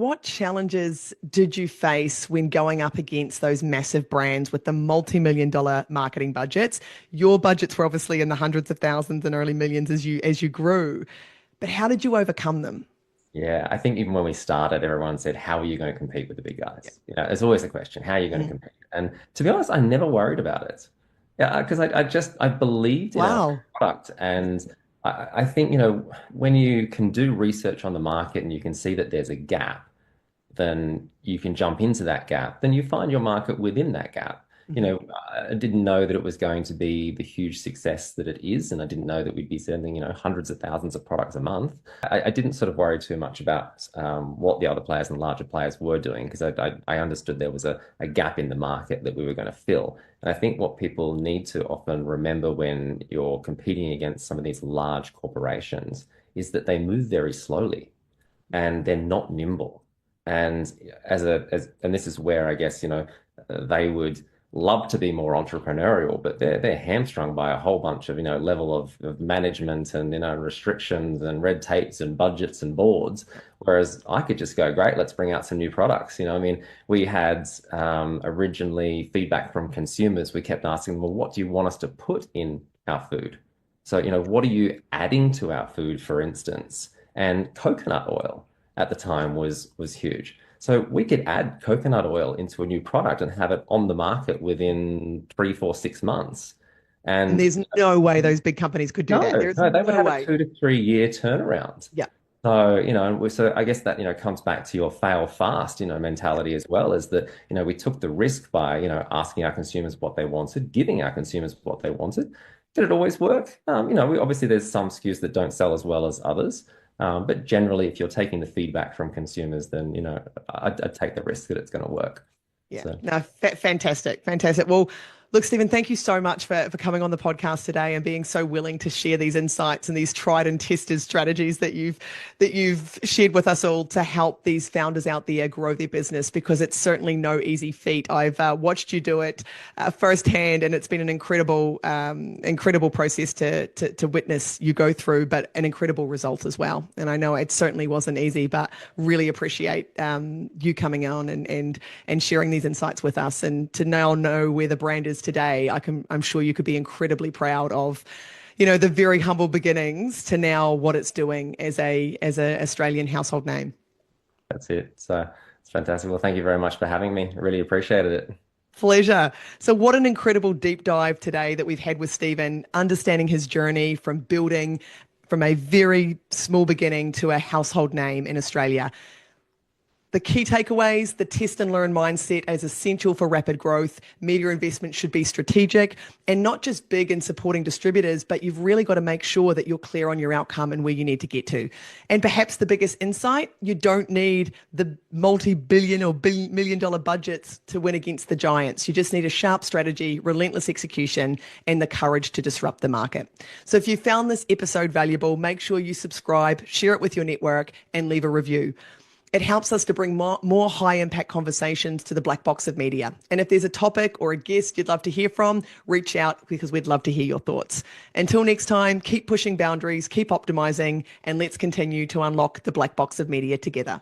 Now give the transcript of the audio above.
what challenges did you face when going up against those massive brands with the multi-million dollar marketing budgets? Your budgets were obviously in the hundreds of thousands and early millions as you grew, but how did you overcome them? Yeah, I think even when we started, everyone said, "How are you going to compete with the big guys?" You know, it's always a question, "How are you going to Mm. compete?" And to be honest, I never worried about it. Yeah, because I believed in our Wow. product, and I think when you can do research on the market and you can see that there's a gap, then you can jump into that gap. Then you find your market within that gap. You Mhm. know, I didn't know that it was going to be the huge success that it is, and I didn't know that we'd be sending, hundreds of thousands of products a month. I didn't sort of worry too much about what the other players and larger players were doing because I understood there was a gap in the market that we were going to fill. And I think what people need to often remember when you're competing against some of these large corporations is that they move very slowly and they're not nimble. And and this is where I guess, they would love to be more entrepreneurial, but they're hamstrung by a whole bunch of, level of management and, restrictions and red tapes and budgets and boards. Whereas I could just go, great, let's bring out some new products. I mean, we had originally feedback from consumers. We kept asking them, well, what do you want us to put in our food? So, what are you adding to our food, for instance? And coconut oil at the time was huge. So we could add coconut oil into a new product and have it on the market within 3, 4, 6 months. And And there's no way those big companies could do no, that. There's no, they would no have a way. 2 to 3 year turnaround. Yeah. So, so I guess that, comes back to your fail fast, mentality as well, is that, we took the risk by, asking our consumers what they wanted, giving our consumers what they wanted. Did it always work? Obviously there's some SKUs that don't sell as well as others. But generally, if you're taking the feedback from consumers, then, I'd take the risk that it's going to work. Yeah, So no, fantastic, fantastic. Well, look, Stephen, thank you so much for coming on the podcast today and being so willing to share these insights and these tried and tested strategies that you've shared with us all to help these founders out there grow their business, because it's certainly no easy feat. I've watched you do it firsthand, and it's been an incredible process to witness you go through, but an incredible result as well. And I know it certainly wasn't easy, but really appreciate you coming on and sharing these insights with us, and to now know where the brand is today. I'm sure you could be incredibly proud of, the very humble beginnings to now what it's doing as a Australian household name. that's it. So it's fantastic. Well, thank you very much for having me. I really appreciated it. Pleasure. So, what an incredible deep dive today that we've had with Stephen, understanding his journey from building from a very small beginning to a household name in Australia. The key takeaways: the test and learn mindset is essential for rapid growth. Media investment should be strategic and not just big in supporting distributors, but you've really got to make sure that you're clear on your outcome and where you need to get to. And perhaps the biggest insight: you don't need the multi-billion or million dollar budgets to win against the giants. You just need a sharp strategy, relentless execution, and the courage to disrupt the market. So if you found this episode valuable, make sure you subscribe, share it with your network, and leave a review. It helps us to bring more high impact conversations to the black box of media. And if there's a topic or a guest you'd love to hear from, reach out, because we'd love to hear your thoughts. Until next time, keep pushing boundaries, keep optimizing, and let's continue to unlock the black box of media together.